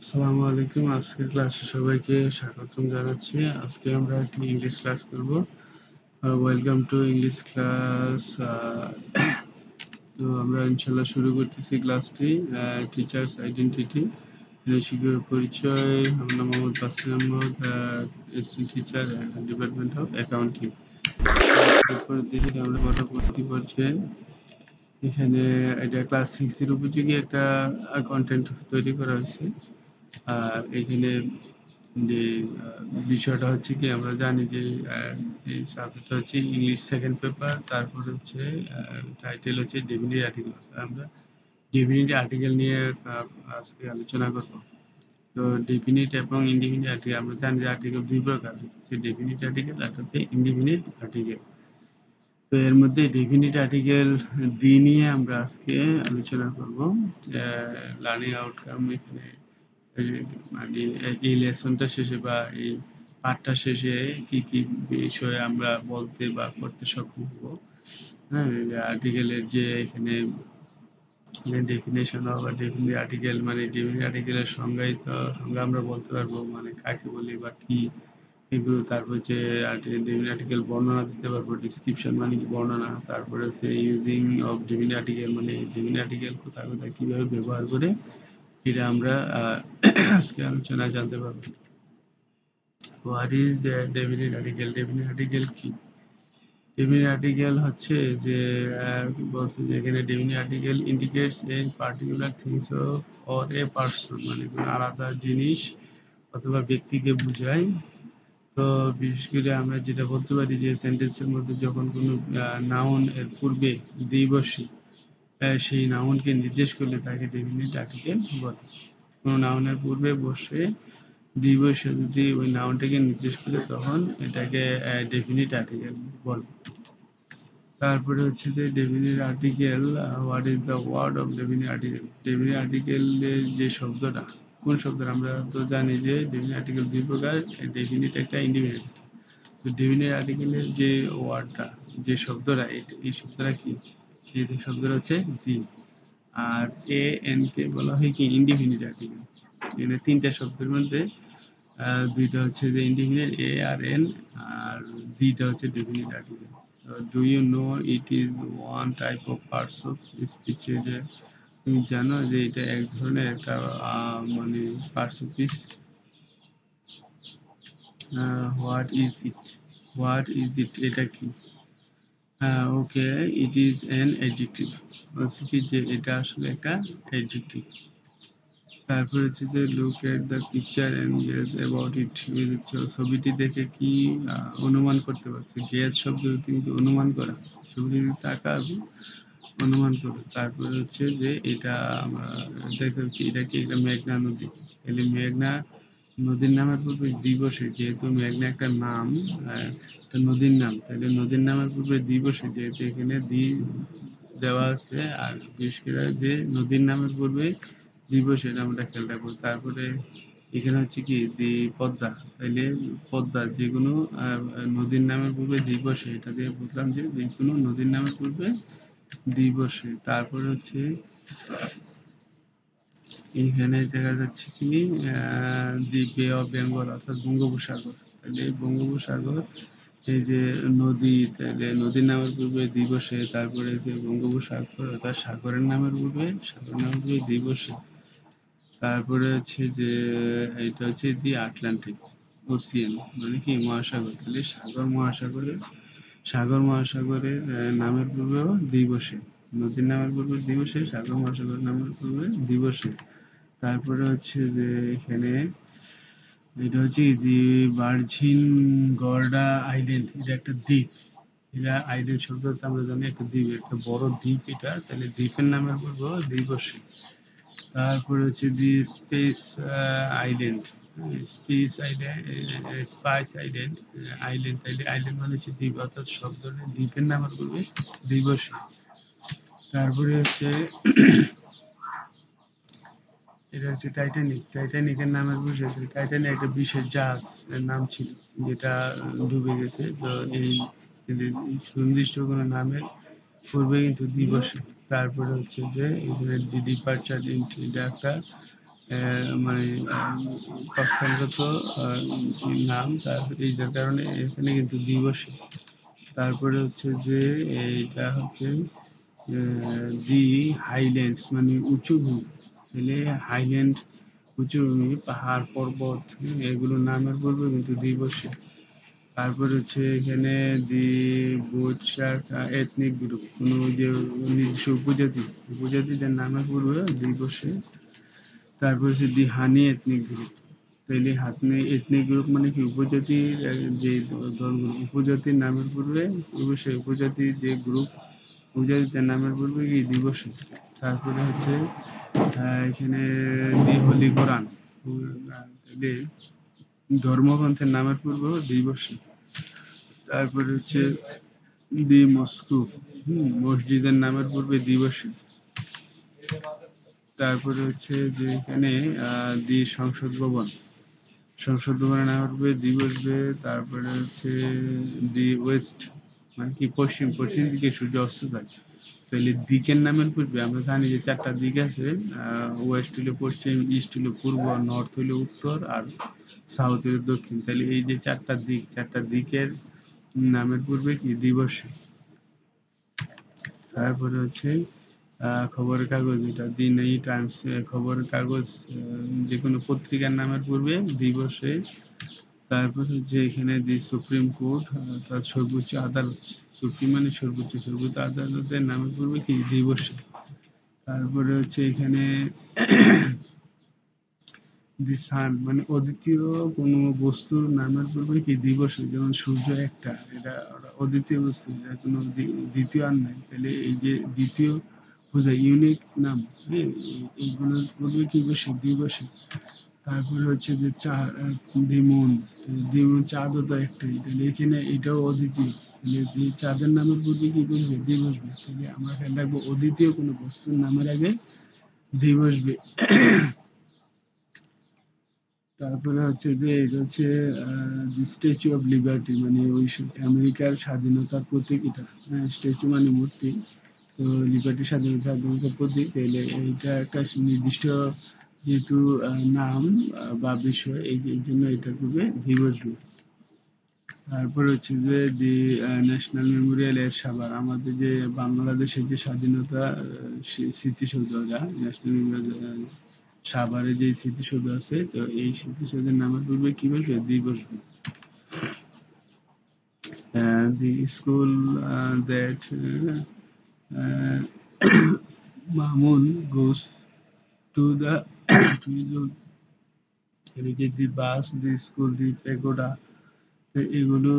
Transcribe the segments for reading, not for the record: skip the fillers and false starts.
আসসালামু আলাইকুম। আজকের ক্লাসে সবাইকে স্বাগতম জানাচ্ছি। আজকে আমরা একটি ইংলিশ ক্লাস করব। Welcome to English class. তো আমরা ইনশাল্লাহ শুরু করতেছি ক্লাসটি। টিচার্স আইডেন্টিটি, শিক্ষকের পরিচয়। আমার নাম Mohammad Basir Ahmad, assistant teacher, department of accounting. এরপর দেখি আমরা পরবর্তী পর্যায়ে এখানে এটা ক্লাস 6 এর উপযোগী একটা কন্টেন্ট তৈরি করা হয়েছে। আর এখানে যে বিষয়টা হচ্ছে কি, আমরা জানি যে এই সাবজেক্টটা হচ্ছে ইংলিশ সেকেন্ড পেপার। তারপর হচ্ছে টাইটেল হচ্ছে ডিভিনিটি আর্টিকেল। আমরা ডিভিনিটি আর্টিকেল নিয়ে আজকে আলোচনা করব। তো ডেফিনিট এবং ইনডিফিনিট আর্টিকেল, আমরা জানি যে আর্টিকেল দুই প্রকার, হচ্ছে ডেফিনিট আর্টিকেল আর হচ্ছে ইনডিফিনিট আর্টিকেল। তো এর মধ্যে ডেফিনিট আর্টিকেল নিয়ে আমরা আজকে আলোচনা করব। লার্নিং আউটকাম এখানে মানে এই লেসনটা শেষে বা এই পাঠটা শেষে কি কি বিষয়ে আমরা বলতে বা করতে সক্ষম হব। হ্যাঁ, আর্টিকেলের যে এখানে ডেফিনেশন বা ডেফিনিট আর্টিকেল, মানে ডেফিনিট আর্টিকেলের সংজ্ঞা আমরা বলতে পারবো, মানে কাকে বলি বা কি এগুলো। তারপর যে ডেফিনিট আর্টিকেল বর্ণনা দিতে পারবো, ডিসক্রিপশন মানে কি বর্ণনা। তারপরে হচ্ছে ইউজিং অফ ডেফিনিট আর্টিকেল, মানে ডেফিনিট আর্টিকেল কোথায় কোথায় কিভাবে ব্যবহার করে, এটা আমরা আজকে আলোচনায় জানতে পারবো। What is the definite article? Definite article কি? ডেফিনিট আর্টিকেল হচ্ছে যে বলছে যে এখানে definite article indicates a particular things or a person, মানে কোনো আলাদা জিনিস অথবা ব্যক্তিকে বোঝায়। তো বিশেষ করে আমরা যেটা বলতে পারি যে সেন্টেন্সের মধ্যে যখন কোনো নাউন এর পূর্বে দি বসে, সেই নাউনকে নির্দেশ করলে তাকে ডেফিনিট আর্টিকেল বলে। কোনো নাউনের পূর্বে বসে দিবসে যদি ওই নাউনটাকে নির্দেশ করে, তখন এটাকে ডেফিনিট আর্টিকেল বলে। তারপরে হচ্ছে যে definite article, what is the word of definite article? Definite আর্টিকেলের যে শব্দটা, কোন শব্দটা? আমরা তো জানি যে ডেফিনিট আর্টিকেল দুই প্রকার, ডেফিনিট একটা, ইনডিফিনিট। তো ডেফিনিট আর্টিকেলের যে ওয়ার্ডটা, যে শব্দটা, এই শব্দটা কি? এই শব্দটা হচ্ছে দি। আর এ এন কে বলা হয় কি ইনডিফিনিট আর্টিকেল। এখানে তিনটা শব্দের মধ্যে দুইটা হচ্ছে যে ইনডিফিনিট, এ আর এন, আর দুইটা হচ্ছে definite article. Do you know it is one type of parts of speech? যে তুমি জানো যে এটা এক ধরনের একটা মানে parts of speech. What is it? What is it, এটা কি? Okay, it is an adjective. বলছি কি যে এটা আসলে একটা অ্যাডজেক্টিভ। তারপর হচ্ছে যে look at the picture and guess about it. ছবিটি দেখে কি অনুমান করতে পারছে? গেস শব্দ কিন্তু অনুমান করা, ছবিটি তাকাবি, অনুমান করো। তারপরে হচ্ছে যে এটা আমরা দেখতে পাচ্ছি, এটা কি একটা মেঘনা নদী। তাহলে মেঘনা নদীর নামের পূর্বে দিবসে, যেহেতু মেঘনা একটা নাম, একটা নদীর নাম, তাহলে নদীর নামের পূর্বে দিবসে যেহেতু এখানে দি দেওয়া আছে, আর বিশেষ করে যে নদীর নামের পূর্বে দিবস, এটা আমরা খেয়াল রাখবো। তারপরে এখানে হচ্ছে কি দি পদ্মা, তাইলে পদ্মা যে কোনো নদীর নামের পূর্বে দিবসে, এটা দিয়ে বুঝলাম যে যে কোনো নদীর নামের পূর্বে দিবসে। তারপরে হচ্ছে এখানে দেখা যাচ্ছে কি দি বে অফ বেঙ্গল, অর্থাৎ বঙ্গোপসাগর। তাহলে বঙ্গোপসাগর এই যে নদী, তাহলে নদীর নামের পূর্বে দিবসে। তারপরে যে বঙ্গোপসাগর, অর্থাৎ সাগরের নামের পূর্বে দিবসে। তারপরে হচ্ছে যে এটা হচ্ছে দি আটলান্টিক ওসিয়ান, মানে কি মহাসাগর। তাহলে সাগর মহাসাগরের নামের পূর্বেও দিবসে, নদীর নামের পূর্বে দিবসে, সাগর মহাসাগরের নামের পূর্বে দিবসে। তারপরে হচ্ছে যে এখানে এটা হচ্ছে দি ভার্জিন গর্ডা আইল্যান্ড, এটা একটা দ্বীপ। এটা আইল্যান্ড শব্দটা আমরা জানি একটা দ্বীপ, একটা বড় দ্বীপ এটা। তাহলে দ্বীপের নামের পূর্বে দিবসে। তারপরে হচ্ছে the space island, space island, spice island, island. তাইলে আইল্যান্ড মানে হচ্ছে দ্বীপ, অর্থাৎ শব্দ দ্বীপের নামের পূর্বে দিবসে। তারপরে হচ্ছে এটা হচ্ছে টাইটানিক, টাইটানিকের নামের পূর্বে, টাইটানিক একটা বিশেষ জাহাজ এর নাম ছিল, যেটা ডুবে গেছে। তো এই সুনির্দিষ্ট কোনো নামের পূর্বে কিন্তু দিবসে। তারপরে হচ্ছে যে এখানে ডিপারচার, এটা একটা মানে হস্তান্তরিত নাম, তার এইটার কারণে এখানে কিন্তু দিবসে। তারপরে হচ্ছে যে এইটা হচ্ছে দি হাইল্যান্ডস মানে উঁচু ভূমি, তাহলে হাইল্যান্ড উঁচু ভূমি, পাহাড় পর্বত, এগুলোর নামের পূর্বে কিন্তু দিবসে। তারপরে হচ্ছে এখানে দি বোচার এথনিক গ্রুপ, কোনো যে নিজস্ব উপজাতি, উপজাতিদের নামের পূর্বে দিবসে। তারপর হচ্ছে দি হানি এথনিক গ্রুপ, তাইলে হাতনি এথনিক গ্রুপ মানে কি উপজাতির যে দলগুলো, উপজাতির নামের পূর্বে অবশ্যই উপজাতির যে গ্রুপ, উপজাতিদের নামের পূর্বে কি দিবসে। তারপরে হচ্ছে এখানে দি হোলি কোরআন, তাহলে ধর্মগ্রন্থের নামের পূর্বে দিবসে। তারপরে হচ্ছে দি মস্কো, মসজিদের নামের পূর্বে দিবসে। তারপরে হচ্ছে যে এখানে দি সংসদ ভবন, সংসদ ভবনের নামের পূর্বে দি বসবে। তারপরে হচ্ছে দি ওয়েস্ট মানে কি পশ্চিম, পশ্চিম দিকে সূর্য অস্ত যায়, তাহলে দিকের নামের পূর্বে আমরা জানি যে চারটা দিক আছে, ওয়েস্ট হলো পশ্চিম, ইস্ট হলো পূর্ব, নর্থ হলো উত্তর, আর সাউথ হলো দক্ষিণ। তাহলে এই যে চারটা দিক, চারটা দিকের নামের পূর্বে কি দিবসে। তারপরে হচ্ছে খবরের কাগজ, এটা দি নেই টাইমস, খবরের কাগজ যে কোনো পত্রিকার নামের পূর্বে দিবসে। তারপর হচ্ছে এখানে দি সুপ্রিম কোর্ট, অর্থাৎ সর্বোচ্চ আদালত, সুপ্রিম মানে সর্বোচ্চ, সর্বোচ্চ আদালতের নামের পূর্বে কি দিবসে। তারপরে হচ্ছে এখানে দি সান মানে অদ্বিতীয় কোনো বস্তুর নামের পূর্বে কি দিবসে, যেমন সূর্য একটা, এটা অদ্বিতীয় বস্তু, এটা কোনো দ্বিতীয় আর নাই, তাহলে এই যে দ্বিতীয় বোঝায় ইউনিক নাম, হ্যাঁ, এইগুলোর পূর্বে কি বসে দিবসে। তারপরে হচ্ছে যে দ্বিমুন, দ্বিমুন চাঁদও তো একটাই, তাহলে এখানে এটাও অদ্বিতীয়, তাহলে এই চাঁদের নামের পূর্বে কি বসবে দি বসবে, তাহলে আমরা খেয়াল রাখবো অদ্বিতীয় কোনো বস্তুর নামের আগে দি বসবে। তারপরে হচ্ছে যে এটা হচ্ছে স্ট্যাচু অফ লিবার্টি মানে ওই আমেরিকার স্বাধীনতার প্রতীক এটা, স্ট্যাচু মানে মূর্তি, তো লিবার্টি স্বাধীনতার প্রতীক, তাহলে এইটা একটা নির্দিষ্ট যেহেতু নাম বা বিষয়, এই জন্য এটা খুবই দিবস। তারপর হচ্ছে যে দি ন্যাশনাল মেমোরিয়াল এর সাভার, আমাদের যে বাংলাদেশের যে স্বাধীনতা স্মৃতিসৌধটা, ন্যাশনাল মেমোরিয়াল সাভারে যে স্মৃতিসৌধ আছে, তো এই স্মৃতিসৌধের নামের পূর্বে কি বসবে দি বসবে। The school that Mamun goes to the to is এদিকে the bus, the school, the pagoda, এগুলো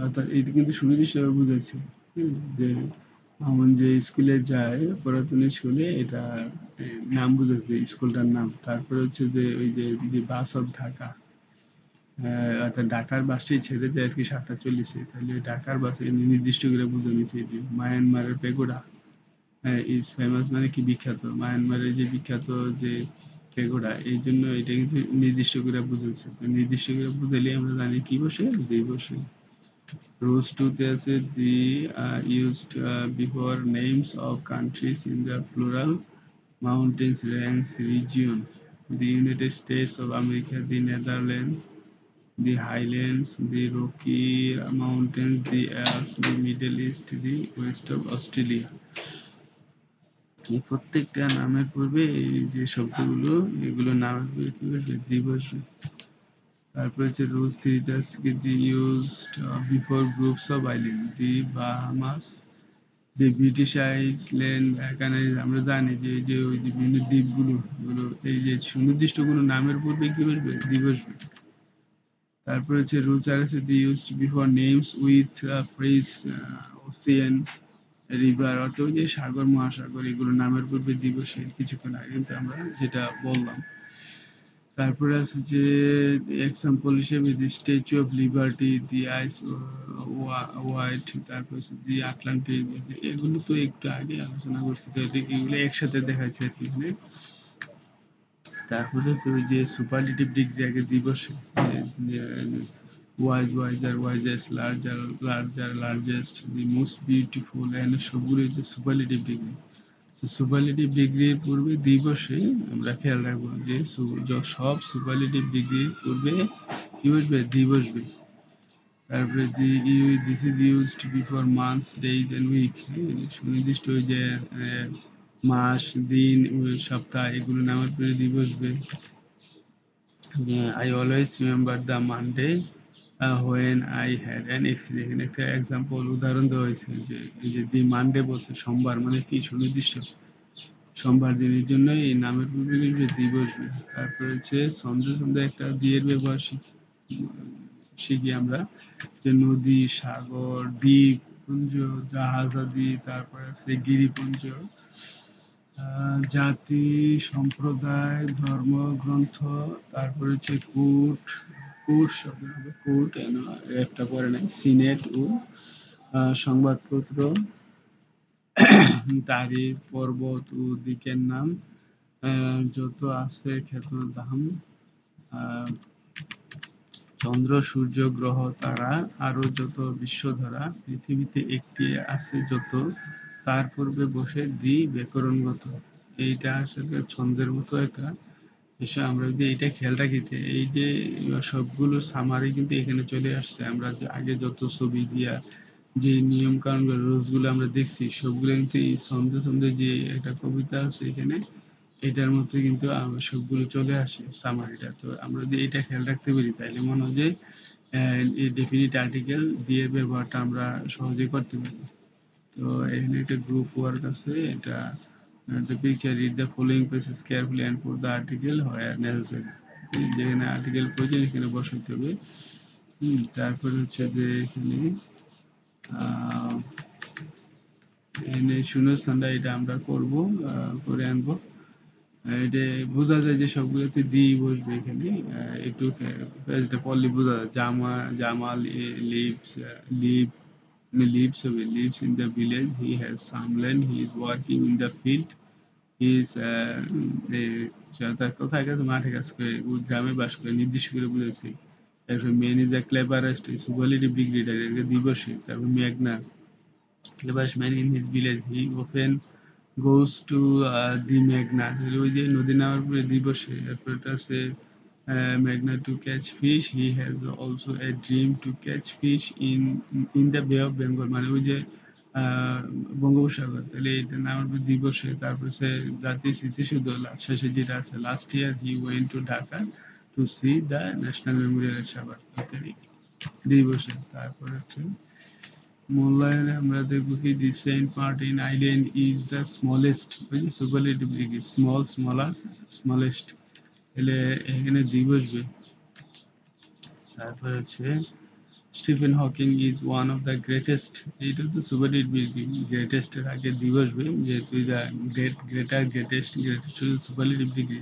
অর্থাৎ এটা কিন্তু সুনির্দিষ্ট বুঝাইছে, যে মামুন যে স্কুলে যায় পুরাতন স্কুলে, এটা নাম বুঝাইছে স্কুলটার নাম। তারপরে হচ্ছে যে ওই যে দি বাস অফ ঢাকা, অর্থাৎ ঢাকার বাসটি ছেড়ে যায় আর কি 7:40, তাহলে ঢাকার বাসে নির্দিষ্ট করে বুঝে নিছে। এটি মায়ানমারের পেগোডা ইজ ফেমাস মানে কি বিখ্যাত, মায়ানমারের যে বিখ্যাত যে পেগোডা, এই জন্য এটা কিন্তু নির্দিষ্ট করে বুঝেছে, তো নির্দিষ্ট করে বুঝাইলে আমরা জানি কি বসে দুই বসে। রুলস টুতে আছে দি used before names of countries in the plural mountains ranks region, the United States of America, the Netherlands, the Highlands, the Rocky Mountains, the Alps, the Middle East, the West of Australia। এই প্রত্যেকটা নামের পূর্বে এই যে শব্দগুলো, এগুলো নামের পূর্বে কি বসবে দি বসবে। তারপর হচ্ছে রুলস থ্রিতে আজকে the used before groups of island, the Bahamas, the British island, Canary. আমরা জানি যে এই যে ওই যে বিভিন্ন দ্বীপগুলো, এগুলো এই যে সুনির্দিষ্ট কোনো নামের পূর্বে কি বসবে দি বসবে। তারপর হচ্ছে রুলস আর আছে the used before names with phrase ocean river, অর্থাৎ ওই যে সাগর মহাসাগর, এগুলো নামের পূর্বে দি বসে, কিছুক্ষণ আগে কিন্তু আমরা যেটা বললাম। তারপরে আছে যে এক্সাম্পল হিসেবে the statue of liberty, the ice white, তারপর হচ্ছে দি আটলান্টিক, এগুলো তো একটু আগে আলোচনা করছি, তো এগুলো একসাথে দেখাচ্ছে আর কি এখানে। তারপরে হচ্ছে ওই যে সুপারলেটিভ ডিগ্রি আগে দিবসে, wise, wiser, wisest, larger, largest, the most beautiful, এখানে সবগুলো হচ্ছে সুপারলেটিভ ডিগ্রি। সুপারলেটিভ ডিগ্রির পূর্বে দ্বি বসে আমরা খেয়াল রাখবো যে সব সুপারলেটিভ ডিগ্রির পূর্বে কি বসবে? দ্বি বসবে। তারপরে this is used before months, days and week. সুনির্দিষ্ট ওই যে মাস, দিন, সপ্তাহ এগুলো নামের পরে দ্বি বসবে। I always remember the Monday when I had an accident. এখানে একটা এক্সাম্পল উদাহরণ দেওয়া হয়েছে যে এই যে দি মানডে বলছে সোমবার, মানে কি সুনির্দিষ্ট সোমবার দিনের জন্য এই নামের পূর্বে দি বসবে। তারপরে হচ্ছে ছন্দে ছন্দে একটা দিয়ের ব্যবহার শিখি আমরা, যে নদী, সাগর, দ্বীপ, পুঞ্জ, জাহাজাদি, তারপরে আছে গিরিপুঞ্জ, জাতি, সম্প্রদায়, ধর্ম, গ্রন্থ, তারপরে হচ্ছে কূট, কূট শব্দ হবে কূট, একটা পরে নাই, সিনেট ও সংবাদপত্র, তারিখ, পর্বত ও দিকের নাম, যত আছে খ্যাত ধাম, আহ, চন্দ্র, সূর্য, গ্রহ, তারা, আরো যত বিশ্বধারা, পৃথিবীতে একটি আছে যত, তার পূর্বে বসে দ্বি ব্যাকরণগত। এইটা আসলে ছন্দের মতো একটা বিষয়। আমরা যদি এইটা খেয়াল রাখিতে, এই যে সবগুলো সামারি কিন্তু এখানে চলে আসছে। আমরা যে আগে যত ছবি দিয়া যে নিয়ম কানুন রুলস গুলো আমরা দেখছি, সবগুলো কিন্তু এই ছন্দে ছন্দে যে একটা কবিতা আছে এখানে, এটার মধ্যে কিন্তু সবগুলো চলে আসে সামারিটা। তো আমরা যদি এটা খেয়াল রাখতে পারি তাহলে মনে হয় যে এই ডেফিনিট আর্টিকেল দিয়ে ব্যবহারটা আমরা সহজেই করতে পারি। তো এখানে একটা গ্রুপ ওয়ার্ক আছে, এটা the picture, read the following places carefully and put the article where necessary। যেখানে আর্টিকেল প্রয়োজন এখানে বসাতে হবে। তারপরে হচ্ছে যে এখানে এখানে শূন্যস্থানটা এটা আমরা করব, করে আনবো। এটা বোঝা যায় যে সবগুলোতে দি বসবে এখানে। একটু পেজটা পড়লে বোঝা যায়। Jamal lives in the village, he has some land, he is working in the field, he is তার কোথায় কাছে মাঠে কাজ করে, ওই গ্রামে বাস করে, নির্দিষ্ট করে বুঝেছি। তারপরে men is the cleverest superlative degree, এটা দিবসে। তারপর মেঘনা, cleverest man in his village, he often goes to the মেঘনা, ওই যে নদী নামার পরে দিবসে। এরপর এটা আছে মেঘনা to catch fish, he has also a dream to catch fish in the বে অফ বেঙ্গল, মানে ওই যে বঙ্গোপসাগর। তাহলে এটা নামার পরে দিবসে। তারপর সে জাতীয় স্মৃতিসৌধ শেষে যেটা আছে, last year he went to Dhaka to see the national memorial Savar, ইত্যাদি দিবসে। তারপর হচ্ছে মূল্যায়নে আমরা দেখবো কি, the Saint Martin island is the smallest, ওই যে superlative degree, small, smaller, smallest, তাহলে এখানে দি বসবে। তারপর হচ্ছে Stephen Hawking is one of the greatest, এইটা তো সুপারলেটিভ ডিগ্রি, গ্রেটেস্ট এর আগে দি বসবে, যেহেতু এটা গ্রেটেস্ট হচ্ছে সুপারলেটিভ ডিগ্রি।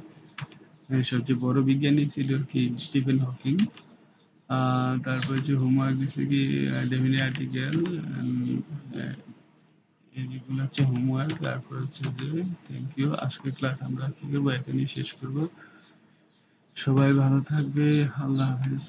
সবচেয়ে বড় বিজ্ঞানী ছিল কি, স্টিফেন হকিং। তারপর হচ্ছে হোমওয়ার্ক দিচ্ছে কি, ডেফিনিট আর্টিকেল, এইগুলো হচ্ছে হোমওয়ার্ক। তারপর হচ্ছে যে থ্যাংক ইউ, আজকের ক্লাস আমরা কি করবো এখানেই শেষ করব। সবাই ভালো থাকবে, আল্লাহ হাফেজ।